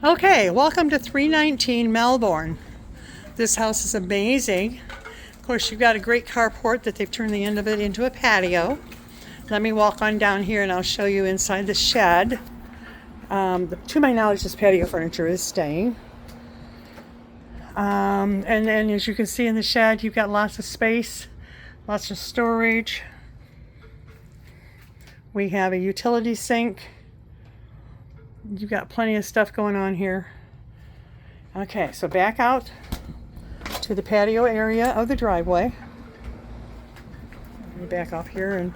Okay, welcome to 319 Melbourne. This house is amazing. Of course, you've got a great carport that they've turned the end of it into a patio. Let me walk on down here and I'll show you inside the shed. To my knowledge, this patio furniture is staying. And then as you can see in the shed, you've got lots of space, lots of storage. We have a utility sink. You've got plenty of stuff going on here. Okay, so back out to the patio area of the driveway. Let me back off here and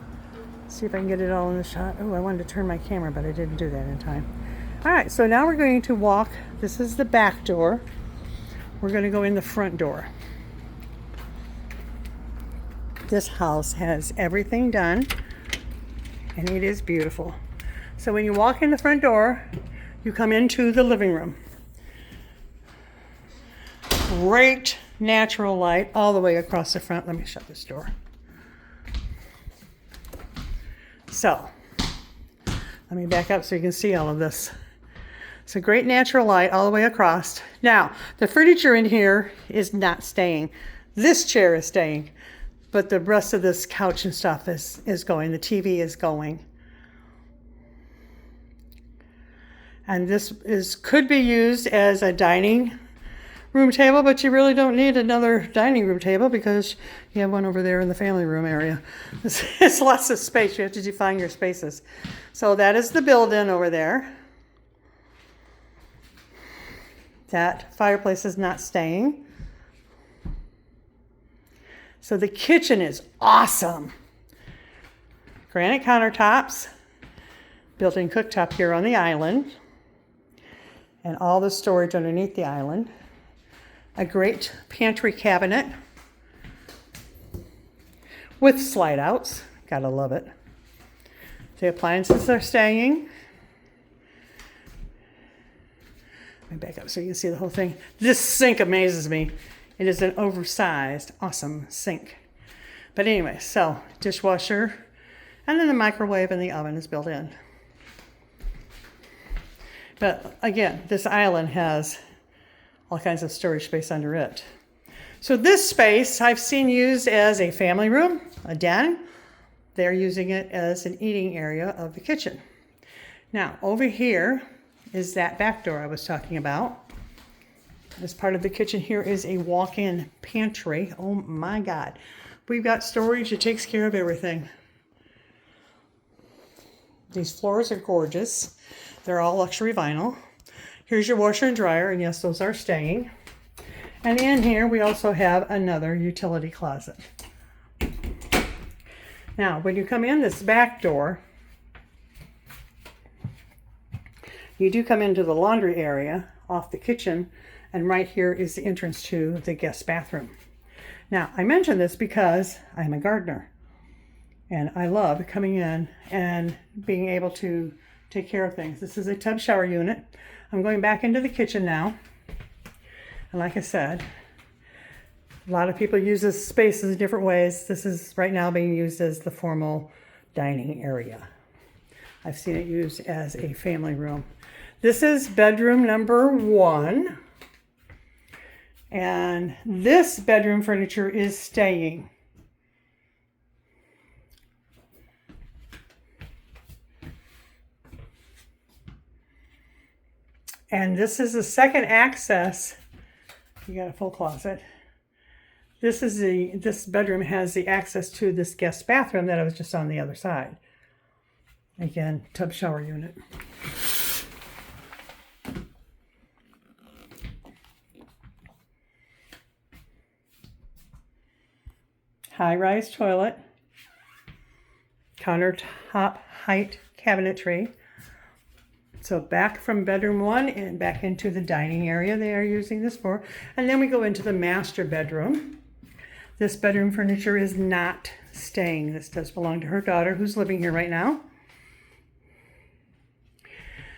see if I can get it all in the shot. Oh, I wanted to turn my camera, but I didn't do that in time. All right, so now we're going to walk. This is the back door. We're going to go in the front door. This house has everything done, and it is beautiful. So when you walk in the front door, you come into the living room. Great natural light all the way across the front. Let me shut this door. So, let me back up so you can see all of this. So great natural light all the way across. Now, the furniture in here is not staying. This chair is staying, but the rest of this couch and stuff is going. The TV is going. And this could be used as a dining room table, but you really don't need another dining room table because you have one over there in the family room area. It's lots of space. You have to define your spaces. So that is the build-in over there. That fireplace is not staying. So the kitchen is awesome. Granite countertops, built-in cooktop here on the island, and all the storage underneath the island. A great pantry cabinet with slide outs. Gotta love it. The appliances are staying. Let me back up so you can see the whole thing. This sink amazes me. It is an oversized, awesome sink. But anyway, so dishwasher, and then the microwave and the oven is built in. But again, this island has all kinds of storage space under it. So this space I've seen used as a family room, a den. They're using it as an eating area of the kitchen. Now, over here is that back door I was talking about. As part of the kitchen here is a walk-in pantry. Oh my God. We've got storage that takes care of everything. These floors are gorgeous. They're all luxury vinyl. Here's your washer and dryer, and yes, those are staying. And in here, we also have another utility closet. Now, when you come in this back door, you do come into the laundry area off the kitchen, and right here is the entrance to the guest bathroom. Now, I mention this because I'm a gardener, and I love coming in and being able to take care of things. This is a tub shower unit. I'm going back into the kitchen now. And like I said, a lot of people use this space in different ways. This is right now being used as the formal dining area. I've seen it used as a family room. This is bedroom number 1. And this bedroom furniture is staying. And this is the second access. You got a full closet. This bedroom has the access to this guest bathroom that I was just on the other side. Again, tub shower unit. High-rise toilet. Countertop height cabinetry. So back from bedroom 1 and back into the dining area they are using this for. And then we go into the master bedroom. This bedroom furniture is not staying. This does belong to her daughter who's living here right now.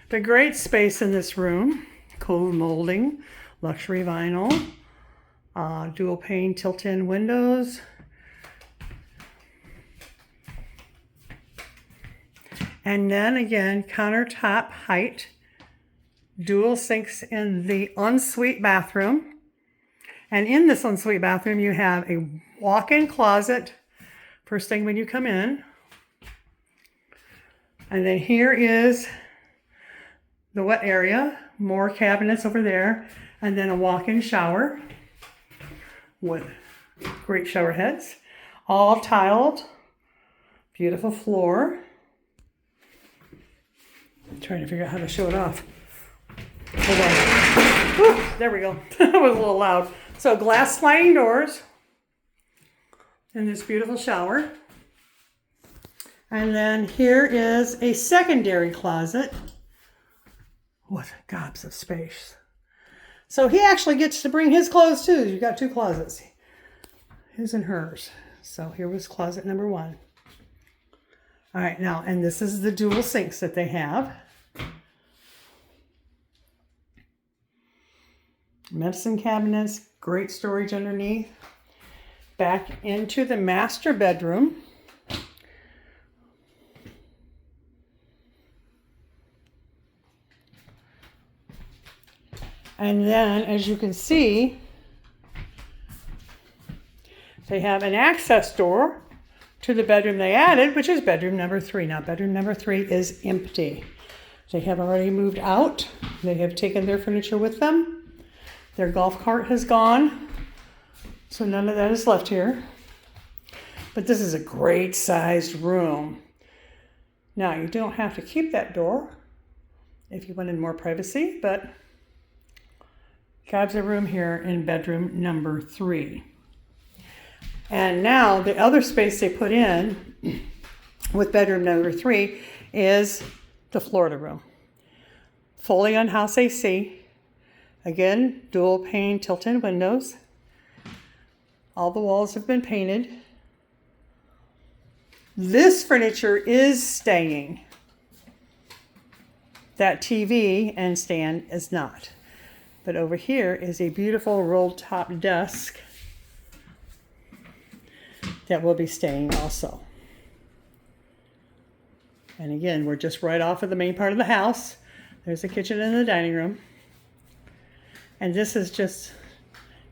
But great space in this room. Cove molding, luxury vinyl, dual pane tilt-in windows. And then again, countertop height dual sinks in the ensuite bathroom. And in this ensuite bathroom, you have a walk-in closet, first thing when you come in. And then here is the wet area, more cabinets over there, and then a walk-in shower with great shower heads, all tiled, beautiful floor. I'm trying to figure out how to show it off. Hold on. Woo, there we go. That was a little loud. So glass sliding doors and this beautiful shower. And then here is a secondary closet. What gobs of space. So he actually gets to bring his clothes too. You've got two closets, his and hers. So here was closet number one. All right, now, and this is the dual sinks that they have. Medicine cabinets, great storage underneath. Back into the master bedroom. And then, as you can see, they have an access door to the bedroom they added, which is bedroom number 3. Now, bedroom number 3 is empty. They have already moved out. They have taken their furniture with them. Their golf cart has gone, so none of that is left here. But this is a great sized room. Now, you don't have to keep that door if you wanted more privacy, but gobs of room here in bedroom number 3. And now the other space they put in with bedroom number 3 is the Florida room. Fully on-house AC. Again, dual pane tilt-in windows. All the walls have been painted. This furniture is staying. That TV and stand is not. But over here is a beautiful rolled top desk that will be staying also. And again, we're just right off of the main part of the house. There's the kitchen and the dining room. And this is just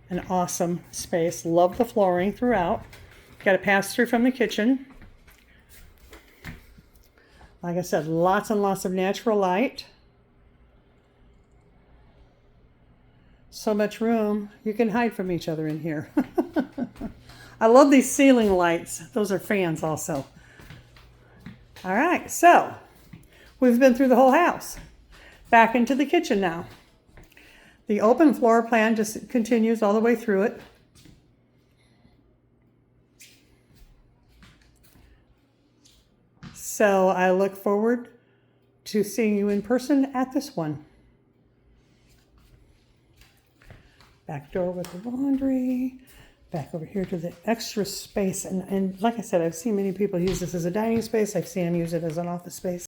an awesome space. Love the flooring throughout. Got a pass-through from the kitchen. Like I said, lots and lots of natural light. So much room. You can hide from each other in here. I love these ceiling lights. Those are fans also. All right, so we've been through the whole house. Back into the kitchen now. The open floor plan just continues all the way through it. So I look forward to seeing you in person at this one. Back door with the laundry. Back over here to the extra space. And like I said, I've seen many people use this as a dining space. I've seen them use it as an office space.